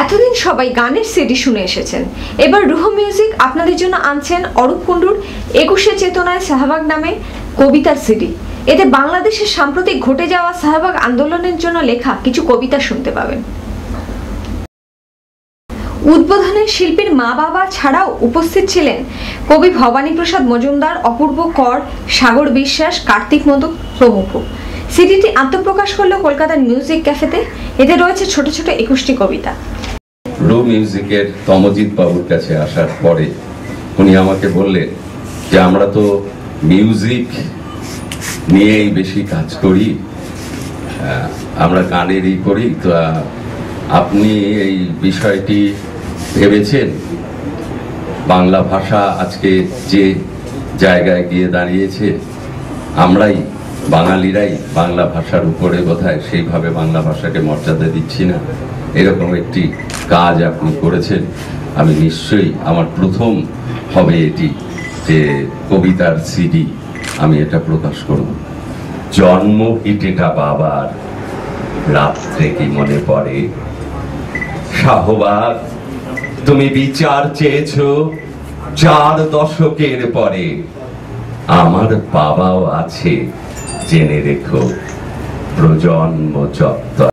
এতদিন সবাই গানের সিডি শুনে এসেছেন, এবার রুহ মিউজিক আপনাদের জন্য আনছেন অরূপ কুণ্ডুর ২১শে চেতনায় শাহবাগ নামে কবিতার সিডি। এতে বাংলাদেশের সাম্প্রতিক ঘটে যাওয়া শাহবাগ আন্দোলনের জন্য লেখা কিছু কবিতা শুনতে পাবেন। উদ্বোধনে শিল্পীর মা বাবা ছাড়াও উপস্থিত ছিলেন কবি ভবানীপ্রসাদ মজুমদার, অপূর্ব কর, সাগর বিশ্বাস, কার্তিক মোদক প্রমুখ। সিডিটি আত্মপ্রকাশ করলো কলকাতার মিউজিক ক্যাফেতে। এতে রয়েছে ছোট ছোট ২১টি কবিতা। রু মিউজিকের তমজিৎ বাবুর কাছে আসার পরে উনি আমাকে বললেন যে আমরা তো মিউজিক নিয়েই বেশি কাজ করি, আমরা গানেরই করি, তো আপনি এই বিষয়টি ভেবেছেন? বাংলা ভাষা আজকে যে জায়গায় গিয়ে দাঁড়িয়েছে, আমরাই বাঙালিরাই বাংলা ভাষার উপরে বোধহয় সেইভাবে বাংলা ভাষাকে মর্যাদা দিচ্ছি না। এরকম একটি কাজ আপনি করেছেন। আমি নিশ্চয়ই, আমার প্রথম হবে এটি যে কবিতার সিডি আমি এটা প্রকাশ করব। জন্ম ইটেটা বাবার, রাত্রে কি মনে পড়ে? শাহবাগ, তুমি বিচার চেয়েছ ৪ দশকের পরে। আমার বাবাও আছে, জেনে রেখো, প্রজন্ম চত্বর।